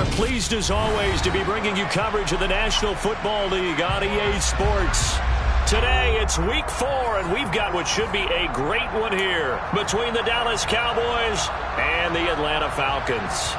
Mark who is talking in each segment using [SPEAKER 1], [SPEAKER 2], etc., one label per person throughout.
[SPEAKER 1] We're pleased as always to be bringing you coverage of the National Football League on EA Sports. Today it's week 4 and we've got what should be a great one here between the Dallas Cowboys and the Atlanta Falcons.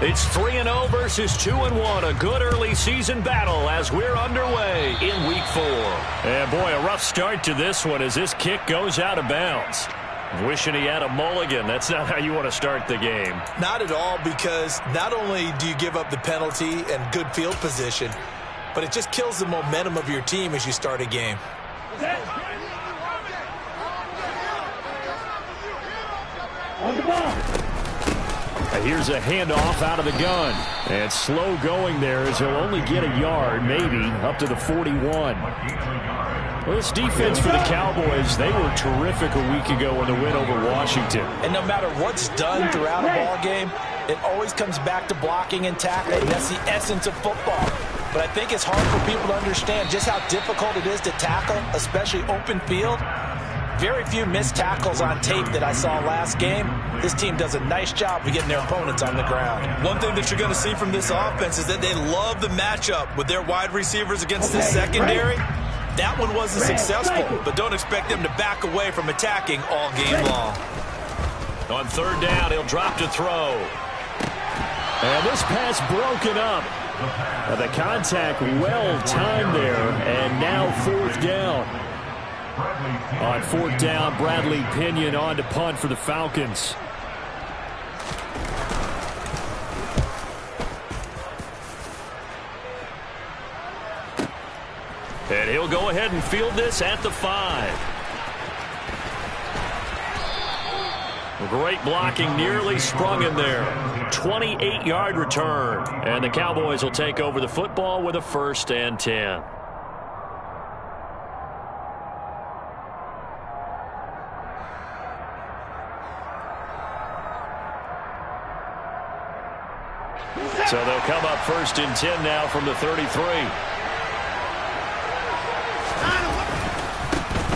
[SPEAKER 1] It's 3-0 versus 2-1, a good early season battle as we're underway in week 4. And boy, a rough start to this one as this kick goes out of bounds. Wishing he had a mulligan. That's not how you want to start the game.
[SPEAKER 2] Not at all, because not only do you give up the penalty and good field position, but it just kills the momentum of your team as you start a game.
[SPEAKER 1] On the ball. Here's a handoff out of the gun. And slow going there as he'll only get a yard, maybe, up to the 41. Well, this defense for the Cowboys, they were terrific a week ago in the win over Washington.
[SPEAKER 2] And no matter what's done throughout a ball game, it always comes back to blocking and tackling. That's the essence of football. But I think it's hard for people to understand just how difficult it is to tackle, especially open field. Very few missed tackles on tape that I saw last game. This team does a nice job of getting their opponents on the ground. One thing that you're going to see from this offense is that they love the matchup with their wide receivers against the secondary. That one wasn't successful, but don't expect them to back away from attacking all game long.
[SPEAKER 1] On third down, he'll drop to throw. And this pass broken up. The contact well timed there, and now fourth down. On fourth down, Bradley Pinion on to punt for the Falcons. And he'll go ahead and field this at the 5. Great blocking, nearly sprung in there. 28-yard return. And the Cowboys will take over the football with a 1st and 10. So they'll come up 1st and 10 now from the 33.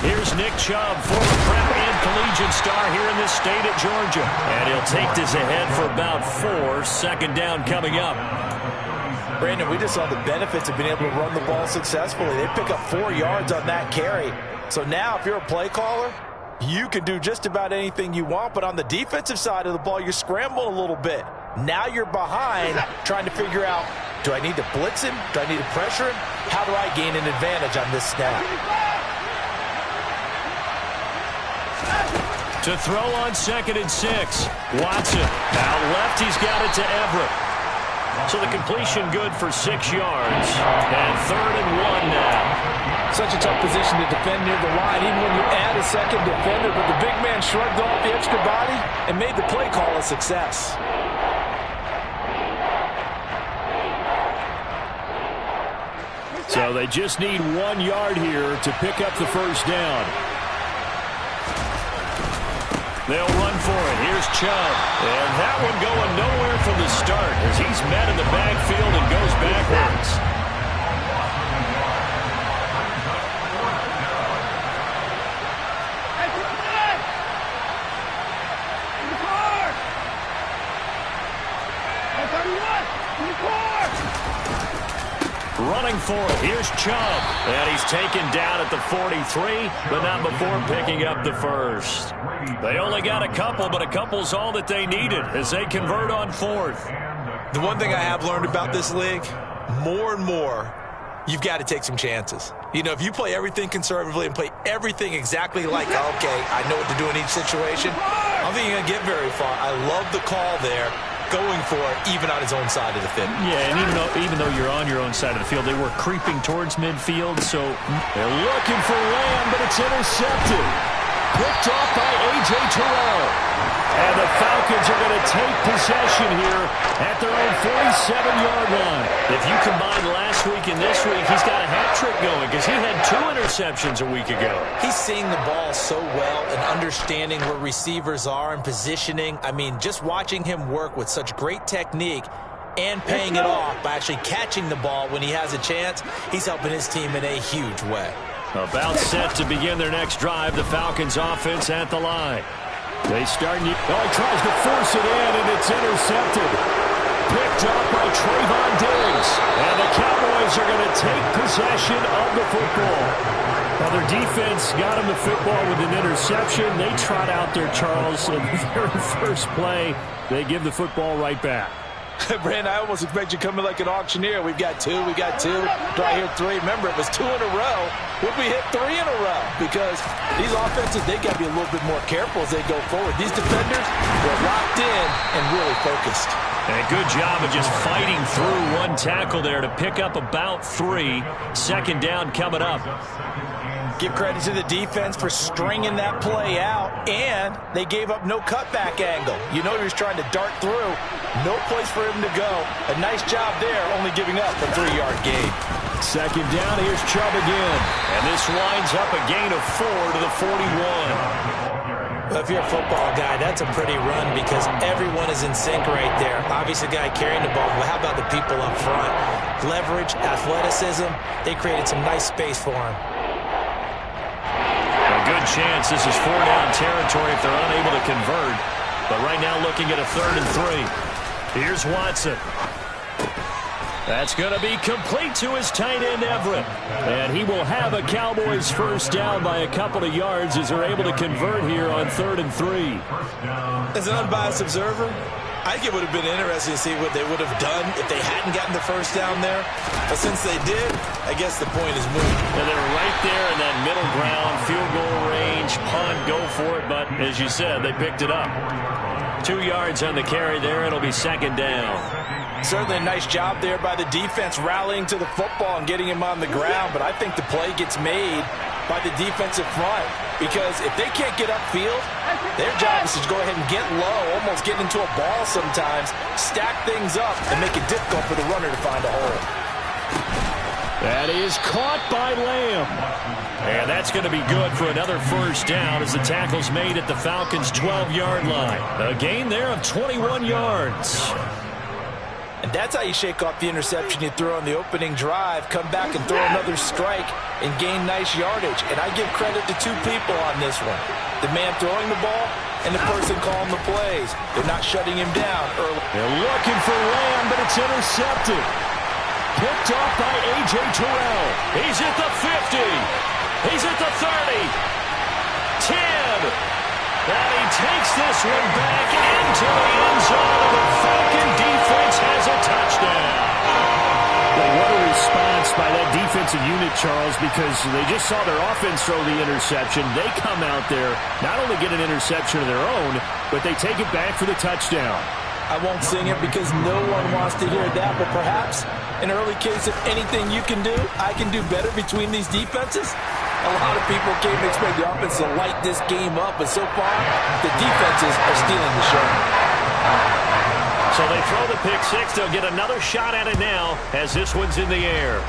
[SPEAKER 1] Here's Nick Chubb, former prep and collegiate star here in this state at Georgia. And he'll take this ahead for about 4. Second down coming up.
[SPEAKER 2] Brandon, we just saw the benefits of being able to run the ball successfully. They pick up 4 yards on that carry. So now if you're a play caller, you can do just about anything you want. But on the defensive side of the ball, you're scrambling a little bit. Now you're behind trying to figure out, do I need to blitz him? Do I need to pressure him? How do I gain an advantage on this snap?
[SPEAKER 1] To throw on 2nd and 6. Watson. Out left, he's got it to Everett. So the completion good for 6 yards. And 3rd and 1 now.
[SPEAKER 2] Such a tough position to defend near the line, even when you add a second defender. But the big man shrugged off the extra body and made the play call a success.
[SPEAKER 1] So they just need 1 yard here to pick up the 1st down. They'll run for it. Here's Chubb. And that one going nowhere from the start as he's met in the backfield and goes backwards. Running for it. Here's Chubb. And he's taken down at the 43, but not before picking up the 1st. They only got a couple, but a couple's all that they needed as they convert on 4th.
[SPEAKER 2] The one thing I have learned about this league, more and more, you've got to take some chances. You know, if you play everything conservatively and play everything exactly like, okay, I know what to do in each situation, I don't think you're going to get very far. I love the call there, going for it, even on his own side of the field.
[SPEAKER 1] Yeah, and even though you're on your own side of the field, they were creeping towards midfield, so they're looking for Lamb, but it's intercepted. Picked off by A.J. Terrell. And the Falcons are going to take possession here at their own 47-yard line. If you combine last week and this week, he's got a hat trick going because he had 2 interceptions a week ago.
[SPEAKER 2] He's seeing the ball so well and understanding where receivers are and positioning. I mean, just watching him work with such great technique and paying it off by actually catching the ball when he has a chance, he's helping his team in a huge way.
[SPEAKER 1] About set to begin their next drive, the Falcons offense at the line. They start, he tries to force it in, and it's intercepted. Picked up by Trayvon Diggs. And the Cowboys are going to take possession of the football. Now, their defense got him the football with an interception. They trot out there, Charles, in the very first play. They give the football right back.
[SPEAKER 2] Brandon, I almost expect you coming like an auctioneer. We've got 2, we got 2. Do I hear 3? Remember, it was 2 in a row. Would we hit 3 in a row? Because these offenses, they got to be a little bit more careful as they go forward. These defenders, they're locked in and really focused.
[SPEAKER 1] And a good job of just fighting through one tackle there to pick up about 3. Second down coming up.
[SPEAKER 2] Give credit to the defense for stringing that play out, and they gave up no cutback angle. You know he was trying to dart through. No place for him to go. A nice job there, only giving up a 3-yard gain.
[SPEAKER 1] Second down, here's Chubb again. And this winds up a gain of 4 to the 41.
[SPEAKER 2] Well, if you're a football guy, that's a pretty run because everyone is in sync right there. Obviously, the guy carrying the ball, but how about the people up front? Leverage, athleticism, they created some nice space for him.
[SPEAKER 1] A good chance this is 4-down territory if they're unable to convert. But right now looking at a 3rd and 3. Here's Watson. That's going to be complete to his tight end, Everett. And he will have a Cowboys first down by a couple of yards as they're able to convert here on 3rd and 3.
[SPEAKER 2] As an unbiased observer, I think it would have been interesting to see what they would have done if they hadn't gotten the first down there. But since they did, I guess the point is moved.
[SPEAKER 1] And they're right there in that middle ground, field goal range, punt, go for it. But as you said, they picked it up. 2 yards on the carry there. It'll be second down.
[SPEAKER 2] Certainly a nice job there by the defense rallying to the football and getting him on the ground. But I think the play gets made by the defensive front because if they can't get upfield, their job is to go ahead and get low, almost get into a ball sometimes, stack things up, and make it difficult for the runner to find a hole.
[SPEAKER 1] That is caught by Lamb. And that's going to be good for another first down as the tackle's made at the Falcons' 12-yard line. A gain there of 21 yards.
[SPEAKER 2] And that's how you shake off the interception you threw on the opening drive, come back and throw another strike and gain nice yardage. And I give credit to 2 people on this one. The man throwing the ball and the person calling the plays. They're not shutting him down early.
[SPEAKER 1] They're looking for Lamb, but it's intercepted. Picked off by A.J. Terrell. He's at the 50. He's at the 30. 10. And he takes this one back into the end zone, and the Falcon defense has a touchdown. Well, what a response by that defensive unit, Charles, because they just saw their offense throw the interception. They come out there, not only get an interception of their own, but they take it back for the touchdown.
[SPEAKER 2] I won't sing it because no one wants to hear that, but perhaps an early case of anything you can do, I can do better between these defenses. A lot of people came to expect the offense to light this game up, but so far, the defenses are stealing the show.
[SPEAKER 1] So they throw the pick six. They'll get another shot at it now as this one's in the air.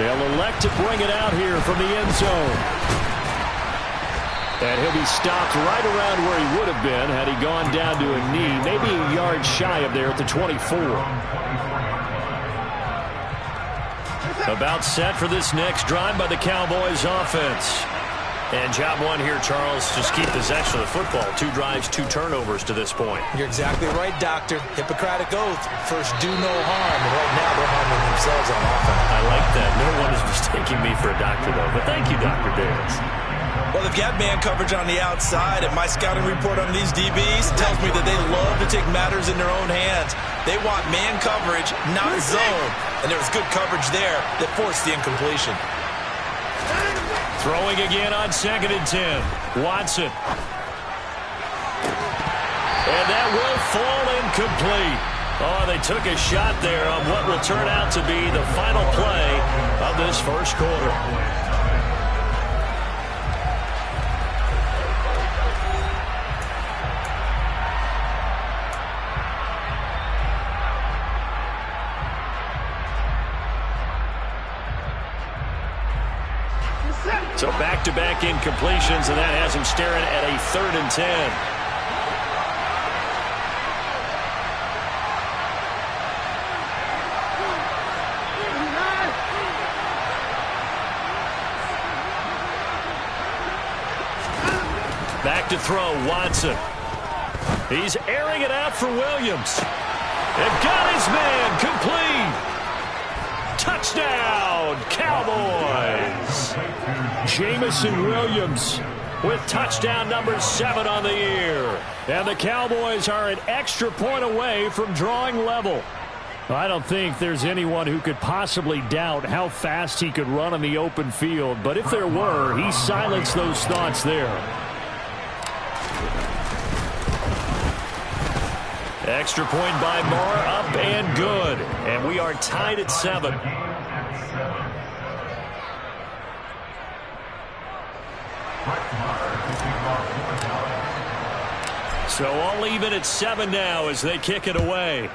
[SPEAKER 1] They'll elect to bring it out here from the end zone. And he'll be stopped right around where he would have been had he gone down to a knee, maybe a yard shy of there at the 24. About set for this next drive by the Cowboys offense. And job one here, Charles, just keep possession of the football. 2 drives, 2 turnovers to this point.
[SPEAKER 2] You're exactly right, Doctor. Hippocratic oath. First, do no harm. And right now, they're harming themselves on offense.
[SPEAKER 1] I like that. No one is mistaking me for a doctor, though. But thank you, Dr. Davis.
[SPEAKER 2] Well, they've got man coverage on the outside, and my scouting report on these DBs tells me that they love to take matters in their own hands. They want man coverage, not zone. And there was good coverage there that forced the incompletion.
[SPEAKER 1] Throwing again on 2nd and 10. Watson. And that will fall incomplete. Oh, they took a shot there on what will turn out to be the final play of this first quarter. So back-to-back incompletions, and that has him staring at a 3rd and 10. Back to throw, Watson. He's airing it out for Williams. And got his man complete. Touchdown, Cowboys. Jameson Williams with touchdown number 7 on the year. And the Cowboys are an extra point away from drawing level. I don't think there's anyone who could possibly doubt how fast he could run on the open field. But if there were, he silenced those thoughts there. Extra point by Moore, up and good. And we are tied at 7. So all even at 7 now as they kick it away.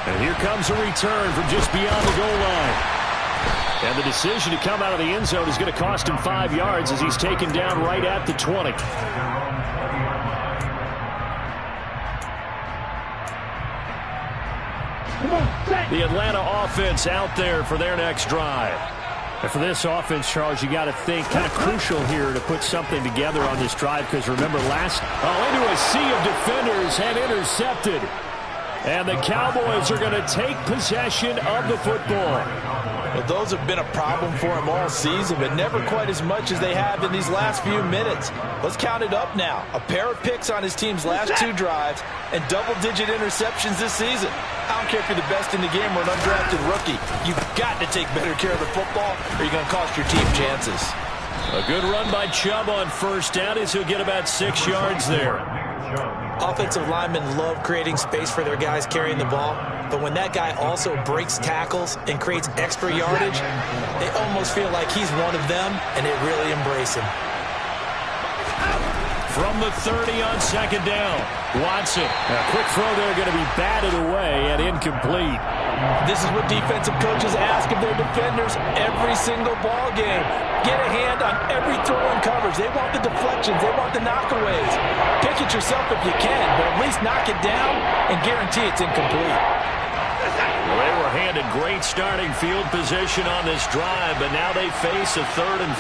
[SPEAKER 1] And here comes a return from just beyond the goal line. And the decision to come out of the end zone is going to cost him 5 yards as he's taken down right at the 20. The Atlanta offense out there for their next drive. And for this offense, Charles, you got to think kind of crucial here to put something together on this drive, because remember into a sea of defenders and intercepted. And the Cowboys are going to take possession of the football.
[SPEAKER 2] Well, those have been a problem for them all season, but never quite as much as they have in these last few minutes. Let's count it up now. A pair of picks on his team's last 2 drives and double-digit interceptions this season. I don't care if you're the best in the game or an undrafted rookie. You've got to take better care of the football or you're going to cost your team chances.
[SPEAKER 1] A good run by Chubb on first down as he'll get about 6 yards there.
[SPEAKER 2] Offensive linemen love creating space for their guys carrying the ball, but when that guy also breaks tackles and creates extra yardage, they almost feel like he's one of them, and they really embrace him.
[SPEAKER 1] From the 30 on second down, Watson. A quick throw there going to be batted away and incomplete.
[SPEAKER 2] This is what defensive coaches ask of their defenders every single ball game. Get a hand on every throw and coverage. They want the deflections. They want the knockaways. Pick it yourself if you can, but at least knock it down and guarantee it's incomplete.
[SPEAKER 1] Well, they were handed great starting field position on this drive, but now they face a 3rd and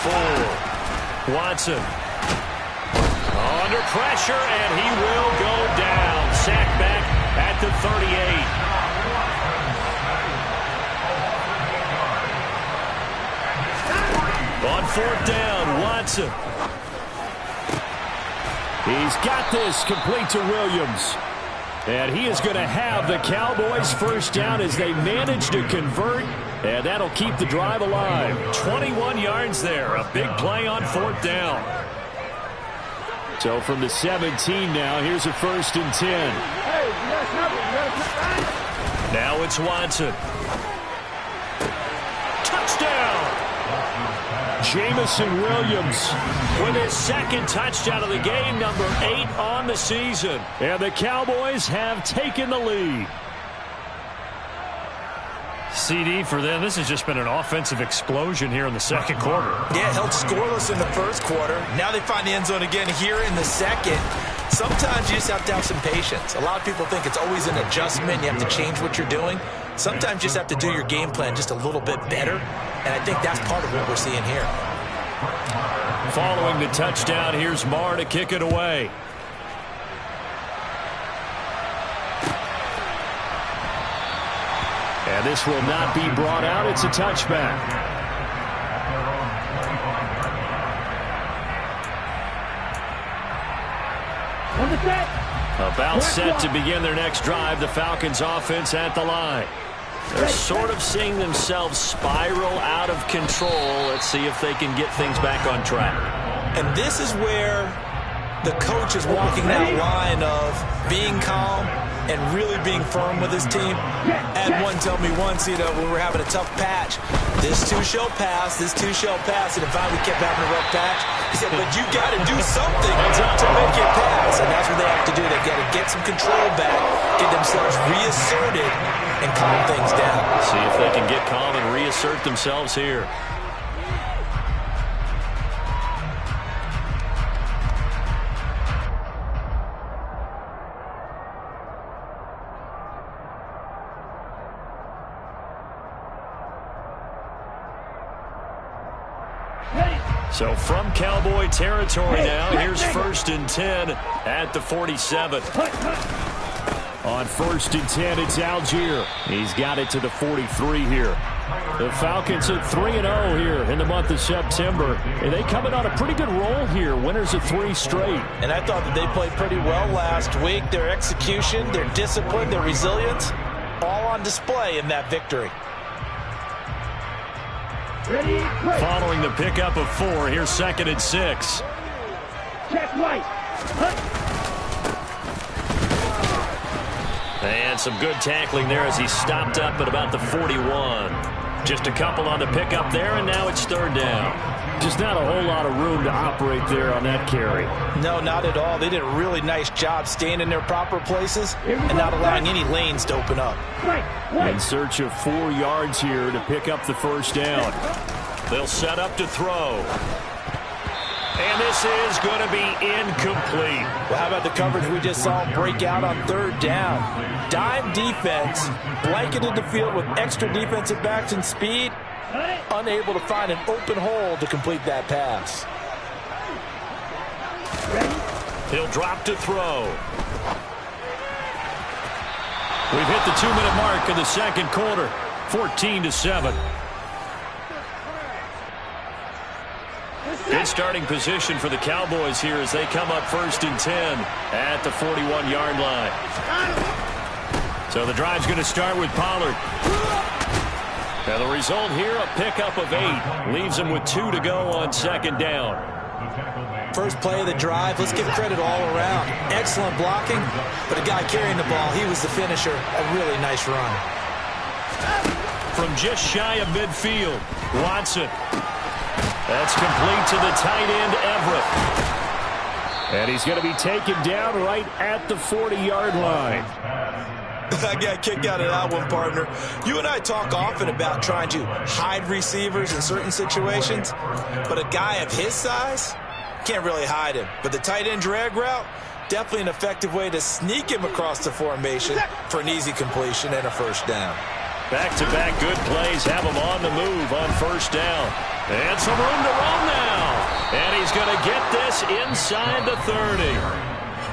[SPEAKER 1] 4. Watson under pressure, and he will go down. Sacked back at the 38. On 4th down, Watson. He's got this complete to Williams. And he is going to have the Cowboys first down as they manage to convert. And that'll keep the drive alive. 21 yards there. A big play on 4th down. So from the 17 now, here's a 1st and 10. Now it's Watson. Touchdown! Jameson Williams with his 2nd touchdown of the game, number 8 on the season. And the Cowboys have taken the lead. CD for them, this has just been an offensive explosion here in the 2nd quarter.
[SPEAKER 2] Yeah, held scoreless in the 1st quarter. Now they find the end zone again here in the 2nd. Sometimes you just have to have some patience. A lot of people think it's always an adjustment. You have to change what you're doing. Sometimes you just have to do your game plan just a little bit better. And I think that's part of what we're seeing here.
[SPEAKER 1] Following the touchdown, here's Marr to kick it away. And this will not be brought out. It's a touchback. About set to begin their next drive. The Falcons offense at the line. They're sort of seeing themselves spiral out of control. Let's see if they can get things back on track.
[SPEAKER 2] And this is where the coach is walking that line of being calm, and really being firm with his team. I had one tell me once, when we were having a tough patch, this too shall pass, this too shall pass, and if we kept having a rough patch, he said, but you got to do something to make it pass, and that's what they have to do. They've got to get some control back, get themselves reasserted, and calm things down.
[SPEAKER 1] See if they can get calm and reassert themselves here. So from Cowboy territory now, here's 1st and 10 at the 47. On 1st and 10, it's Algier. He's got it to the 43 here. The Falcons at 3-0 here in the month of September. And they coming on a pretty good roll here. Winners of 3 straight.
[SPEAKER 2] And I thought that they played pretty well last week. Their execution, their discipline, their resilience, all on display in that victory.
[SPEAKER 1] Following the pickup of 4, here's 2nd and 6.
[SPEAKER 3] Check right.
[SPEAKER 1] And some good tackling there as he stopped up at about the 41. Just a couple on the pickup there, and now it's 3rd down. Just not a whole lot of room to operate there on that carry.
[SPEAKER 2] No, not at all. They did a really nice job staying in their proper places and not allowing any lanes to open up.
[SPEAKER 1] In search of 4 yards here to pick up the 1st down. They'll set up to throw. And this is going to be incomplete.
[SPEAKER 2] Well, how about the coverage we just saw break out on 3rd down? Dime defense, blanketed the field with extra defensive backs and speed, unable to find an open hole to complete that pass.
[SPEAKER 1] He'll drop to throw. We've hit the 2-minute mark of the 2nd quarter, 14-7. Good starting position for the Cowboys here as they come up 1st and 10 at the 41-yard line. So the drive's going to start with Pollard. Now the result here, a pickup of 8. Leaves him with 2 to go on 2nd down.
[SPEAKER 2] First play of the drive, let's give credit all around. Excellent blocking, but a guy carrying the ball, he was the finisher. A really nice run.
[SPEAKER 1] From just shy of midfield, Watson. That's complete to the tight end, Everett. And he's going to be taken down right at the 40-yard line.
[SPEAKER 2] I got a kick out of that one, partner. You and I talk often about trying to hide receivers in certain situations, but a guy of his size can't really hide him. But the tight end drag route, definitely an effective way to sneak him across the formation for an easy completion and a 1st down.
[SPEAKER 1] Back-to-back good plays have him on the move on 1st down. And some room to run now. And he's going to get this inside the 30.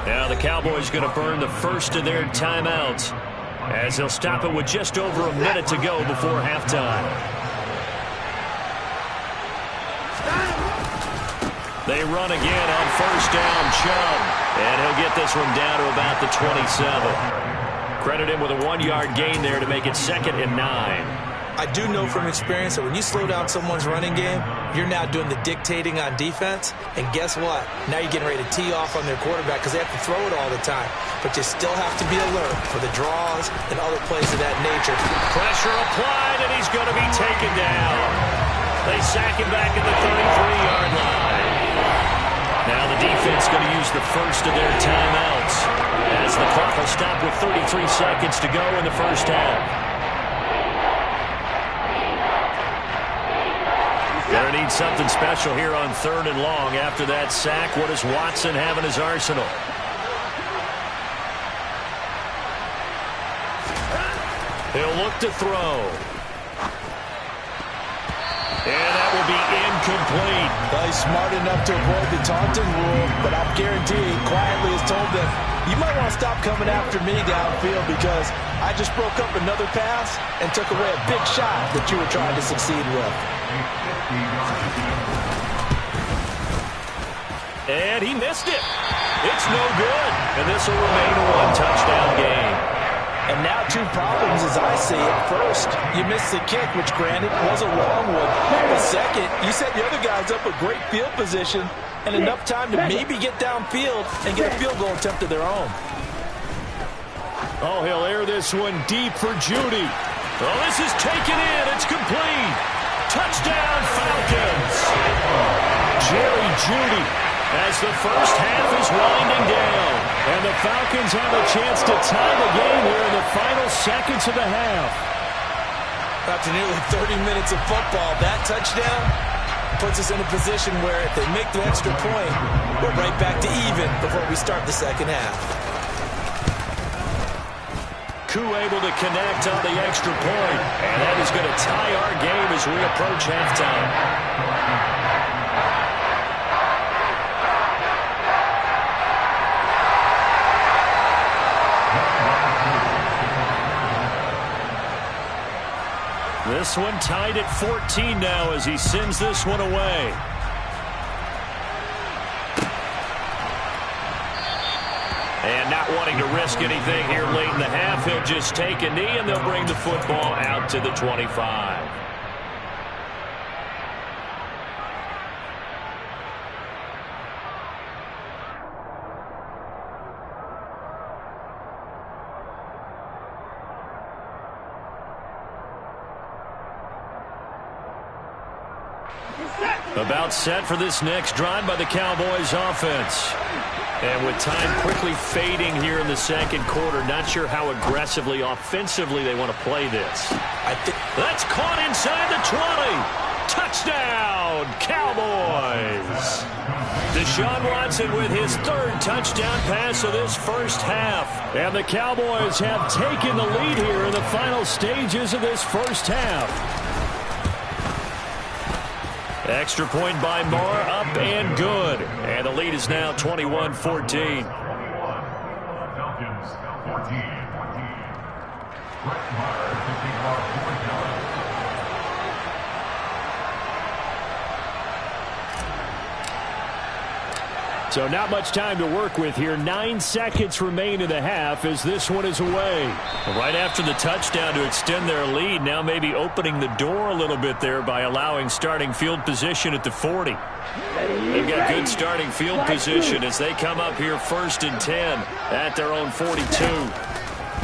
[SPEAKER 1] Now the Cowboys going to burn the first of their timeouts as they'll stop it with just over a minute to go before halftime. They run again on 1st down, Chubb. And he'll get this one down to about the 27. Credit him with a 1-yard gain there to make it 2nd and 9.
[SPEAKER 2] I do know from experience that when you slow down someone's running game, you're now doing the dictating on defense. And guess what? Now you're getting ready to tee off on their quarterback because they have to throw it all the time. But you still have to be alert for the draws and other plays of that nature.
[SPEAKER 1] Pressure applied, and he's going to be taken down. They sack him back at the 33-yard line. Now the defense going to use the first of their timeouts as the clock will stop with 33 seconds to go in the 1st half. Going to need something special here on 3rd and long after that sack. What does Watson have in his arsenal? He'll look to throw. And that will be incomplete.
[SPEAKER 2] Well, he's smart enough to avoid the taunting rule, but I guarantee he quietly has told them, you might want to stop coming after me downfield because I just broke up another pass and took away a big shot that you were trying to succeed with.
[SPEAKER 1] And he missed it. It's no good. And this will remain a 1-touchdown game.
[SPEAKER 2] And now 2 problems as I see it. First, you missed the kick, which granted was a long one. But second, you set the other guys up a great field position and enough time to maybe get downfield and get a field goal attempt of their own.
[SPEAKER 1] Oh, he'll air this one deep for Jeudy. Oh, this is taken in. It's complete. Touchdown, Falcons. Jerry Jeudy as the first half is winding down. And the Falcons have a chance to tie the game here in the final seconds of the half.
[SPEAKER 2] After nearly 30 minutes of football, that touchdown puts us in a position where if they make the extra point, we're right back to even before we start the second half.
[SPEAKER 1] Koo able to connect on the extra point, and that is going to tie our game as we approach halftime. This one tied at 14 now as he sends this one away. And not wanting to risk anything here late in the half, he'll just take a knee and they'll bring the football out to the 25. About set for this next drive by the Cowboys offense. And with time quickly fading here in the second quarter, not sure how aggressively, offensively they want to play this. That's caught inside the 20. Touchdown, Cowboys. Deshaun Watson with his third touchdown pass of this first half. And the Cowboys have taken the lead here in the final stages of this first half. Extra point by Moore, up and good. And the lead is now 21-14.
[SPEAKER 4] Falcons 14.
[SPEAKER 1] So not much time to work with here. 9 seconds remain in the half as this one is away. Right after the touchdown to extend their lead, now maybe opening the door a little bit there by allowing starting field position at the 40. They've got good starting field position as they come up here 1st and 10 at their own 42.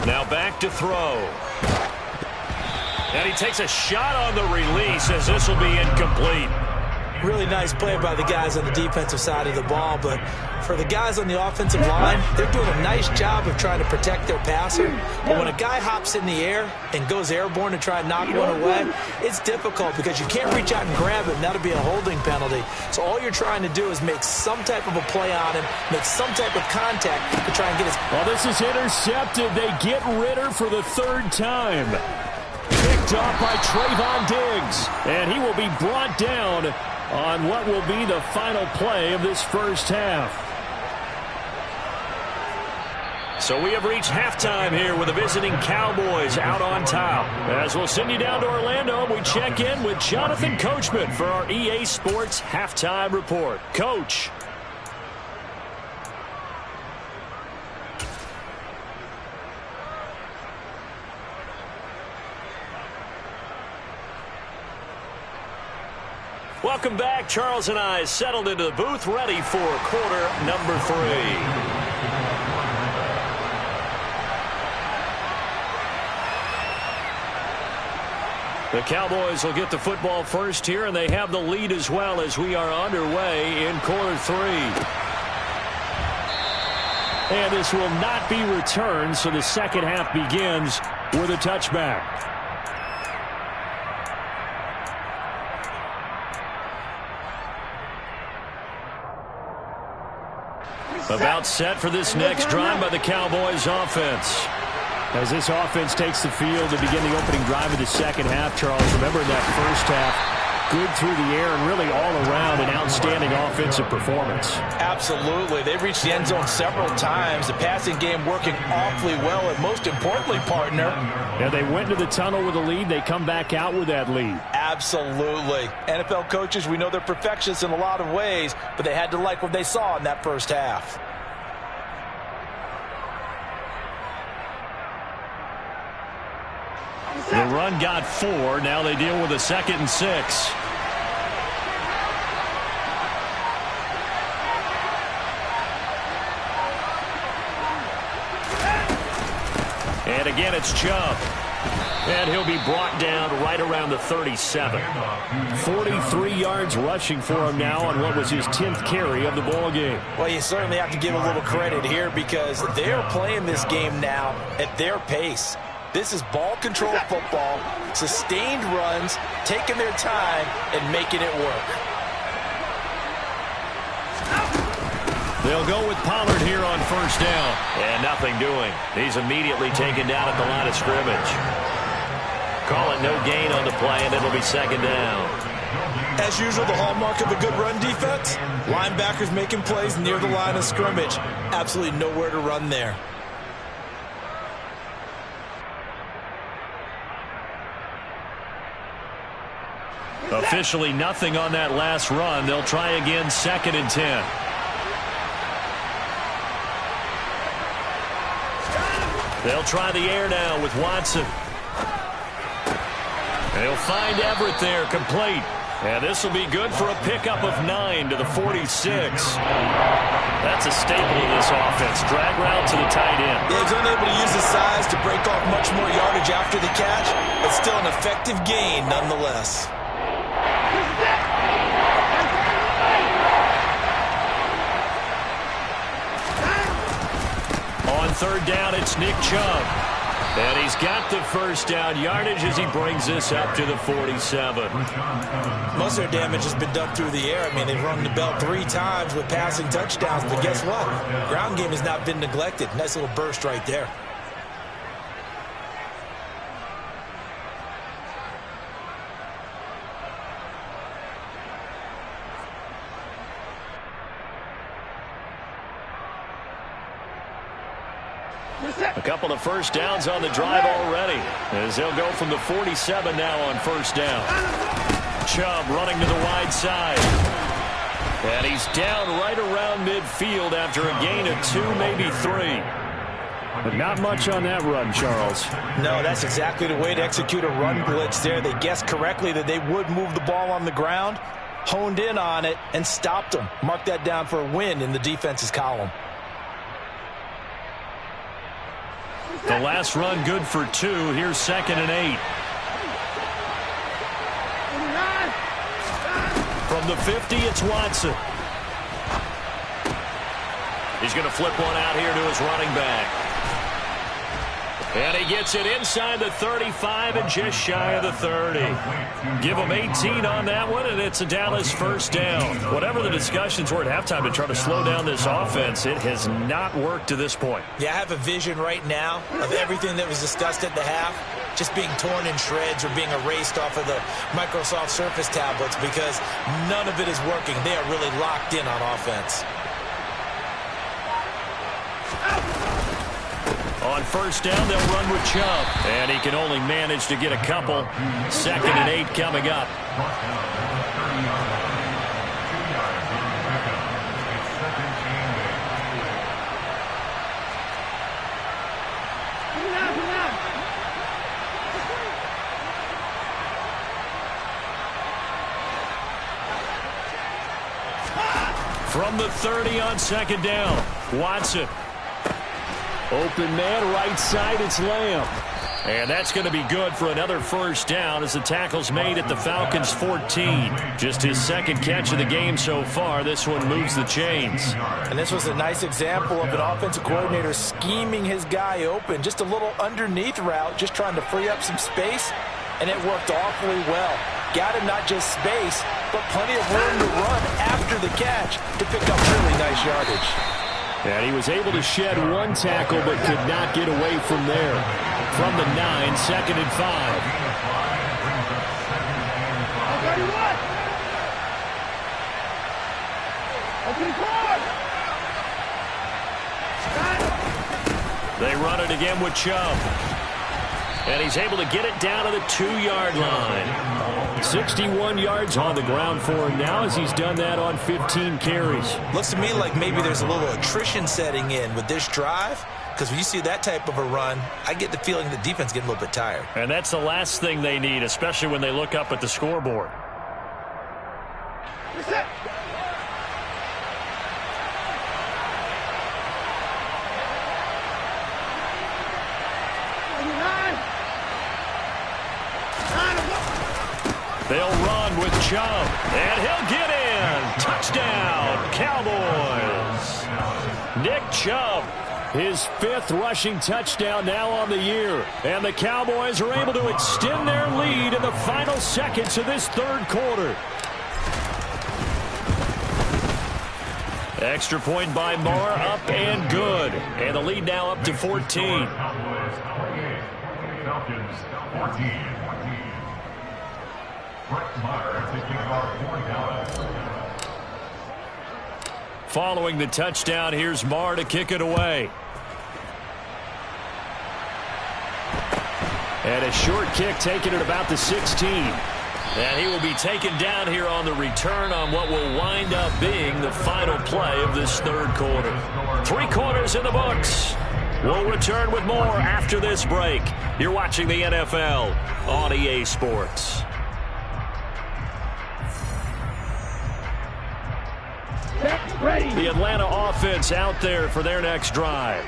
[SPEAKER 1] Now back to throw. And he takes a shot on the release as this will be incomplete.
[SPEAKER 2] Really nice play by the guys on the defensive side of the ball, but for the guys on the offensive line, they're doing a nice job of trying to protect their passer. But when a guy hops in the air and goes airborne to try and knock one away, it's difficult because you can't reach out and grab it, and that'll be a holding penalty. So all you're trying to do is make some type of a play on him, make some type of contact to try and get his...
[SPEAKER 1] Well, this is intercepted. They get Ritter for the 3rd time. Picked off by Trayvon Diggs, and he will be brought down on what will be the final play of this first half. So we have reached halftime here with the visiting Cowboys out on top. As we'll send you down to Orlando, we check in with Jonathan Coachman for our EA Sports Halftime Report. Coach. Welcome back. Charles and I settled into the booth, ready for quarter number 3. The Cowboys will get the football first here, and they have the lead as well as we are underway in quarter 3. And this will not be returned, so the second half begins with a touchback. About set for this next drive by the Cowboys offense. As this offense takes the field to begin the opening drive of the second half, Charles, remember in that first half, good through the air and really all around an outstanding offensive performance.
[SPEAKER 2] Absolutely. They've reached the end zone several times. The passing game working awfully well, and most importantly, partner.
[SPEAKER 1] Yeah, they went to the tunnel with a lead. They come back out with that lead.
[SPEAKER 2] Absolutely. NFL coaches, we know they're perfectionists in a lot of ways, but they had to like what they saw in that first half.
[SPEAKER 1] The run got 4. Now they deal with a 2nd and 6. And again, it's Chubb. And he'll be brought down right around the 37. 43 yards rushing for him now on what was his 10th carry of the ball game.
[SPEAKER 2] Well, you certainly have to give a little credit here because they're playing this game now at their pace. This is ball control football, sustained runs, taking their time and making it work.
[SPEAKER 1] They'll go with Pollard here on first down. And nothing doing. He's immediately taken down at the line of scrimmage. Call it no gain on the play, and it'll be second down.
[SPEAKER 2] As usual, the hallmark of a good run defense, linebackers making plays near the line of scrimmage. Absolutely nowhere to run there.
[SPEAKER 1] Officially nothing on that last run. They'll try again, second and 10. They'll try the air now with Watson. They'll find Everett there, complete. And this will be good for a pickup of 9 to the 46. That's a staple of this offense. Drag route to the tight end.
[SPEAKER 2] Yeah, he's unable to use his size to break off much more yardage after the catch, but still an effective gain nonetheless.
[SPEAKER 1] On third down, it's Nick Chubb. And he's got the first down yardage as he brings this up to the 47.
[SPEAKER 2] Most of their damage has been done through the air. I mean, they've rung the bell 3 times with passing touchdowns, but guess what? Ground game has not been neglected. Nice little burst right there.
[SPEAKER 1] A couple of first downs on the drive already, as they'll go from the 47 now on first down. Chubb running to the wide side. And he's down right around midfield after a gain of 2, maybe 3. But not much on that run, Charles.
[SPEAKER 2] No, that's exactly the way to execute a run blitz there. They guessed correctly that they would move the ball on the ground, honed in on it, and stopped them. Mark that down for a win in the defense's column.
[SPEAKER 1] The last run good for 2. Here's second and 8. From the 50, it's Watson. He's going to flip one out here to his running back. And he gets it inside the 35 and just shy of the 30. Give him 18 on that one, and it's a Dallas first down. Whatever the discussions were at halftime to try to slow down this offense, it has not worked to this point.
[SPEAKER 2] Yeah, I have a vision right now of everything that was discussed at the half just being torn in shreds or being erased off of the Microsoft Surface tablets because none of it is working. They are really locked in on offense.
[SPEAKER 1] On first down, they'll run with Chubb. And he can only manage to get a couple. Second and 8 coming up. From the 30 on second down, Watson. Open man, right side, it's Lamb. And that's going to be good for another first down as the tackle's made at the Falcons' 14. Just his second catch of the game so far. This one moves the chains.
[SPEAKER 2] And this was a nice example of an offensive coordinator scheming his guy open. Just a little underneath route, just trying to free up some space. And it worked awfully well. Got him not just space, but plenty of room to run after the catch to pick up really nice yardage.
[SPEAKER 1] And he was able to shed one tackle but could not get away from there. From the 9, second and 5. They run it again with Chubb. And he's able to get it down to the 2-yard line. 61 yards on the ground for him now as he's done that on 15 carries.
[SPEAKER 2] Looks to me like maybe there's a little attrition setting in with this drive, because when you see that type of a run, I get the feeling the defense getting a little bit tired.
[SPEAKER 1] And that's the last thing they need, especially when they look up at the scoreboard. They'll run with Chubb, and he'll get in. Touchdown, Cowboys. Nick Chubb, his 5th rushing touchdown now on the year. And the Cowboys are able to extend their lead in the final seconds of this 3rd quarter. Extra point by Marr, up and good. And the lead now up to 14.
[SPEAKER 4] Falcons 14. Brett Maher taking our 4th down.
[SPEAKER 1] Following the touchdown, here's Marr to kick it away. And a short kick taken at about the 16. And he will be taken down here on the return on what will wind up being the final play of this 3rd quarter. 3 quarters in the books. We'll return with more after this break. You're watching the NFL on EA Sports. The Atlanta offense out there for their next drive.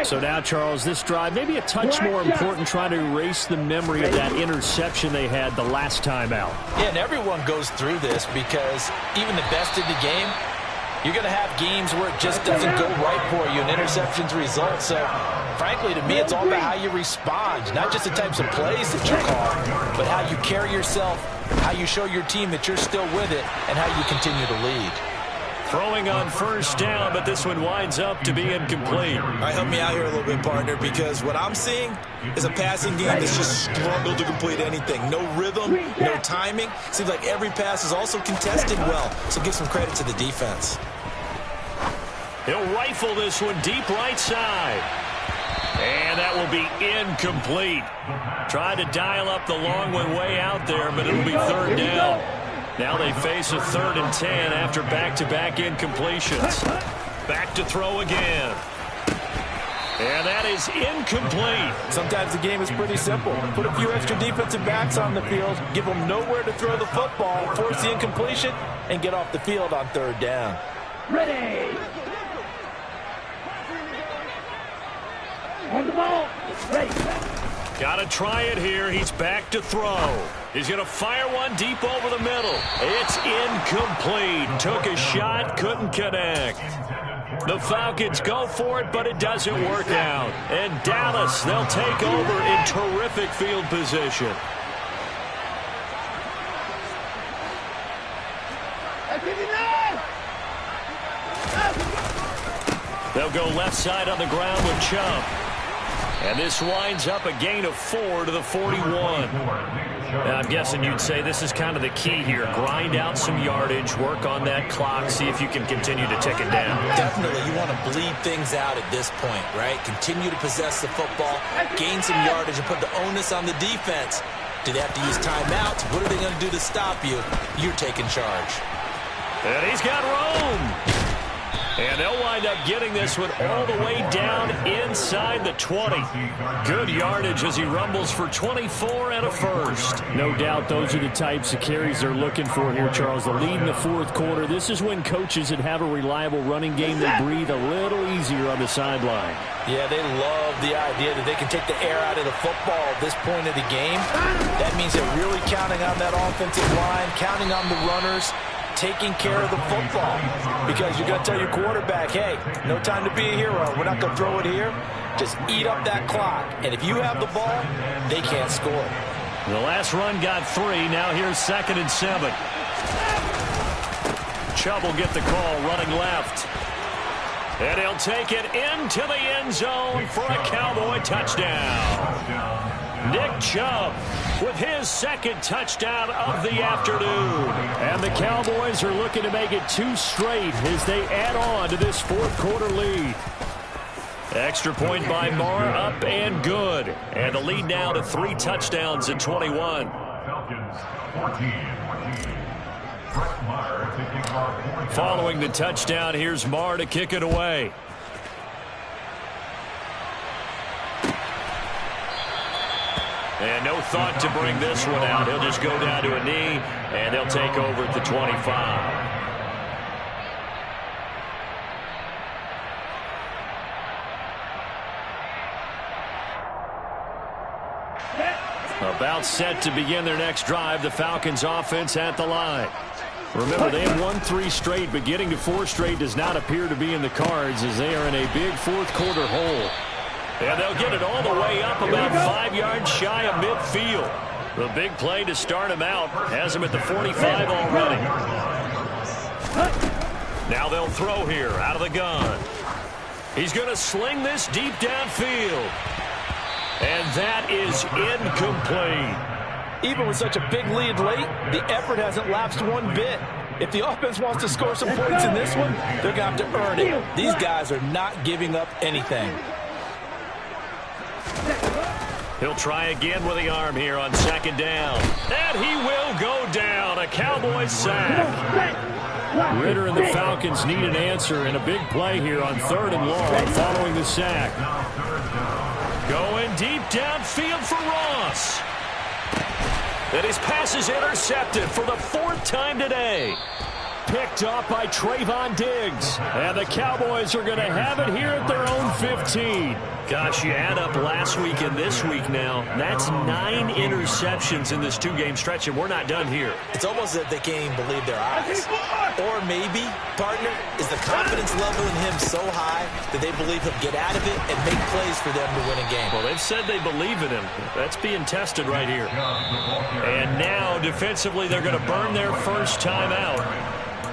[SPEAKER 1] So now, Charles, this drive maybe a touch more important, trying to erase the memory of that interception they had the last time out.
[SPEAKER 2] Yeah, and everyone goes through this because even the best in the game, you're going to have games where it just doesn't go right for you, and interceptions result. So, frankly, to me, it's all about how you respond, not just the types of plays that you call, but how you carry yourself, how you show your team that you're still with it, and how you continue to lead.
[SPEAKER 1] Throwing on 1st down, but this one winds up to be incomplete.
[SPEAKER 5] All right, help me out here a little bit, partner, because what I'm seeing is a passing game that's just struggled to complete anything. No rhythm, no timing. Seems like every pass is also contested well, so give some credit to the defense.
[SPEAKER 1] He'll rifle this one deep right side. And that will be incomplete. Tried to dial up the long one way out there, but it'll be 3rd down. Now they face a 3rd and 10 after back-to-back incompletions. Back to throw again. And that is incomplete.
[SPEAKER 2] Sometimes the game is pretty simple. Put a few extra defensive backs on the field, give them nowhere to throw the football, force the incompletion, and get off the field on 3rd down.
[SPEAKER 3] Ready. On the ball. Ready.
[SPEAKER 1] Got to try it here. He's back to throw. He's going to fire one deep over the middle. It's incomplete. Took a shot, couldn't connect. The Falcons go for it, but it doesn't work out. And Dallas, they'll take over in terrific field position. They'll go left side on the ground with Chubb. And this winds up a gain of 4 to the 41. Now, I'm guessing you'd say this is kind of the key here. Grind out some yardage, work on that clock, see if you can continue to tick it down.
[SPEAKER 5] Definitely, you want to bleed things out at this point, right? Continue to possess the football, gain some yardage, and put the onus on the defense. Do they have to use timeouts? What are they going to do to stop you? You're taking charge.
[SPEAKER 1] And he's got room. And they'll wind up getting this one all the way down inside the 20. Good yardage as he rumbles for 24 and a first. No doubt those are the types of carries they're looking for here, Charles. The lead in the 4th quarter. This is when coaches that have a reliable running game, they breathe a little easier on the sideline.
[SPEAKER 2] Yeah, they love the idea that they can take the air out of the football at this point of the game. That means they're really counting on that offensive line, counting on the runners, taking care of the football, because you're going to tell your quarterback, hey, no time to be a hero. We're not going to throw it here. Just eat up that clock. And if you have the ball, they can't score.
[SPEAKER 1] The last run got 3. Now here's 2nd and 7. Chubb will get the call running left. And he'll take it into the end zone for a Cowboy touchdown. Nick Chubb with his 2nd touchdown of the afternoon. And the Cowboys are looking to make it 2 straight as they add on to this 4th quarter lead. Extra point by Marr, up and good. And the lead now to 3 touchdowns at 21.
[SPEAKER 4] Falcons 14. Brett Maher taking our 4th down.
[SPEAKER 1] Following the touchdown, here's Marr to kick it away. And no thought to bring this one out. He'll just go down to a knee, and they'll take over at the 25. About set to begin their next drive. The Falcons offense at the line. Remember, they have won 3 straight, but getting to 4 straight does not appear to be in the cards as they are in a big fourth-quarter hole. And they'll get it all the way up about 5 yards shy of midfield. The big play to start him out has him at the 45 already. Now they'll throw here out of the gun. He's going to sling this deep downfield. And that is incomplete.
[SPEAKER 2] Even with such a big lead late, the effort hasn't lapsed one bit. If the offense wants to score some points in this one, they're going to have to earn it. These guys are not giving up anything.
[SPEAKER 1] He'll try again with the arm here on second down. And he will go down. A Cowboys sack. Ridder and the Falcons need an answer and a big play here on 3rd and long following the sack. Going deep downfield for Ross. And his pass is intercepted for the 4th time today. Picked off by Trayvon Diggs. And the Cowboys are going to have it here at their own 15. Gosh, you add up last week and this week now. That's 9 interceptions in this 2-game stretch, and we're not done here.
[SPEAKER 5] It's almost as if they can't even believe their eyes. Or maybe, partner, is the confidence level in him so high that they believe he'll get out of it and make plays for them to win a game.
[SPEAKER 1] Well, they've said they believe in him. That's being tested right here. And now, defensively, they're going to burn their first time out.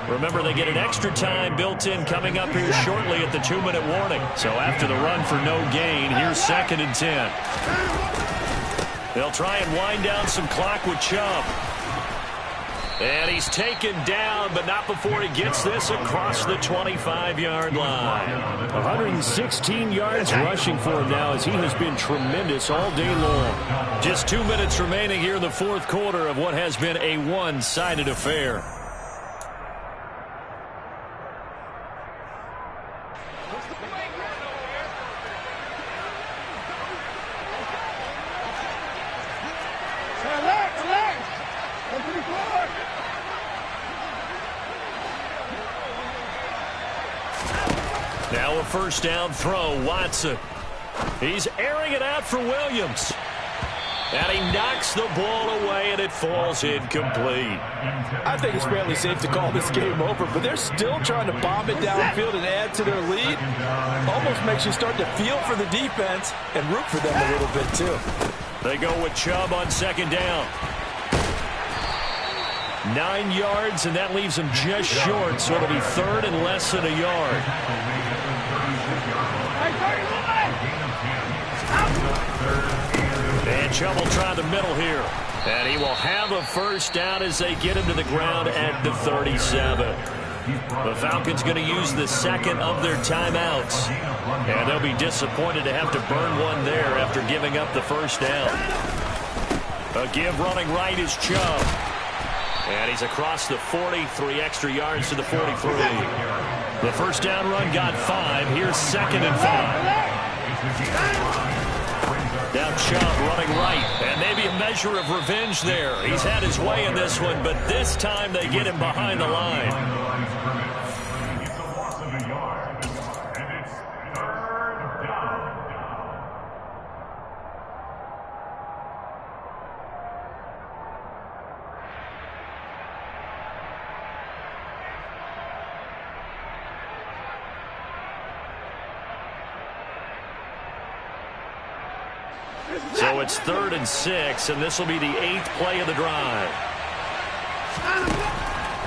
[SPEAKER 1] Remember, they get an extra time built in coming up here shortly at the 2-minute warning. So after the run for no gain, here's 2nd and 10. They'll try and wind down some clock with Chubb. And he's taken down, but not before he gets this across the 25-yard line. 116 yards rushing for him now as he has been tremendous all day long. Just 2 minutes remaining here in the 4th quarter of what has been a one-sided affair. Now a first down throw, Watson. He's airing it out for Williams. And he knocks the ball away, and it falls incomplete.
[SPEAKER 2] I think it's fairly safe to call this game over, but they're still trying to bomb it downfield and add to their lead. Almost makes you start to feel for the defense and root for them a little bit, too.
[SPEAKER 1] They go with Chubb on second down. 9 yards, and that leaves him just short, so it'll be 3rd and less than a yard. And Chubb will try the middle here. And he will have a first down as they get him to the ground at the 37. The Falcons going to use the 2nd of their timeouts. And they'll be disappointed to have to burn one there after giving up the first down. A give running right is Chubb. And he's across the 40, 3 extra yards to the 43. The first down run got 5. Here's 2nd and 5. Now Chubb running right. And maybe a measure of revenge there. He's had his way in this one, but this time they get him behind the line.
[SPEAKER 4] It's a loss of a yard. And it's 3rd down.
[SPEAKER 1] So it's 3rd and 6, and this will be the 8th play of the drive.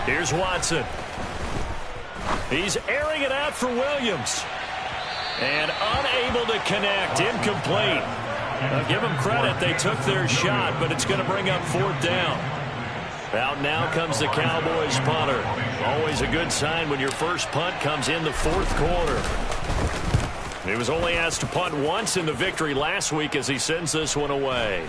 [SPEAKER 1] Here's Watson. He's airing it out for Williams. And unable to connect, incomplete. Now give them credit, they took their shot, but it's going to bring up 4th down. Out now comes the Cowboys punter. Always a good sign when your first punt comes in the 4th quarter. He was only asked to punt once in the victory last week as he sends this one away.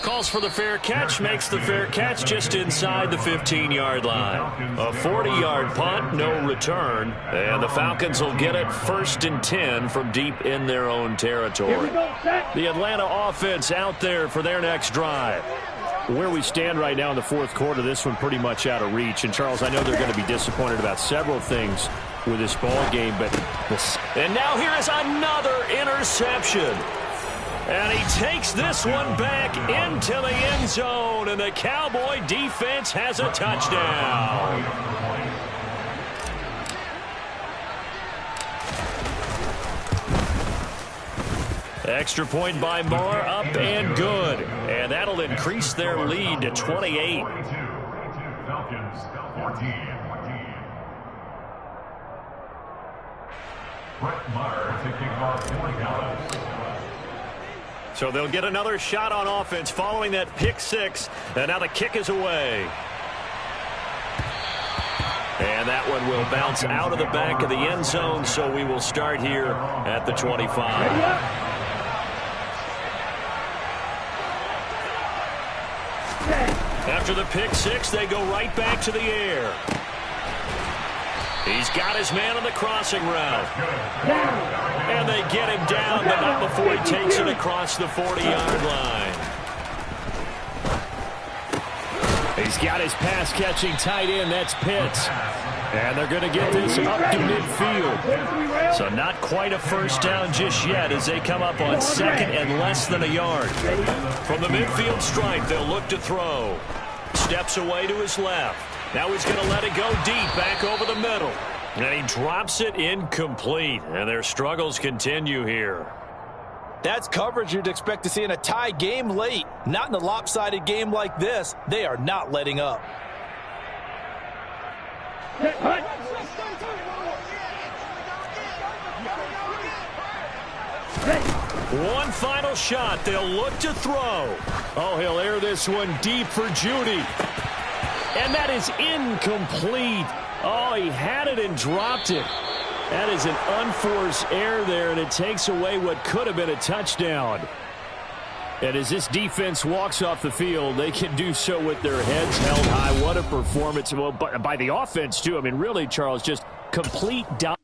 [SPEAKER 1] Calls for the fair catch, makes the fair catch just inside the 15-yard line. A 40-yard punt, no return, and the Falcons will get it 1st and 10 from deep in their own territory. The Atlanta offense out there for their next drive. Where we stand right now in the 4th quarter, this one pretty much out of reach. And, Charles, I know they're going to be disappointed about several things with this ball game, but and now here is another interception. And he takes this one back into the end zone, and the Cowboy defense has a touchdown. Extra point by Marr, up and good. And that'll increase their lead to 28.
[SPEAKER 4] Falcons 14. Brett Maher to kick off for Dallas.
[SPEAKER 1] So they'll get another shot on offense following that pick six. And now the kick is away. And that one will bounce out of the back of the end zone, so we will start here at the 25. After the pick six, they go right back to the air. He's got his man on the crossing route. And they get him down, but not before he takes it across the 40-yard line. He's got his pass-catching tight end. That's Pitts. And they're going to get this up to midfield. So not quite a first down just yet as they come up on second and less than a yard. From the midfield stripe, they'll look to throw. Steps away to his left. Now he's going to let it go deep back over the middle. And he drops it incomplete. And their struggles continue here.
[SPEAKER 2] That's coverage you'd expect to see in a tie game late. Not in a lopsided game like this. They are not letting up.
[SPEAKER 1] One final shot. They'll look to throw. Oh, he'll air this one deep for Judy. And that is incomplete. Oh, he had it and dropped it. That is an unforced error there, and it takes away what could have been a touchdown. And as this defense walks off the field, they can do so with their heads held high. What a performance. Well, by the offense, too. I mean, really, Charles, just complete dominance.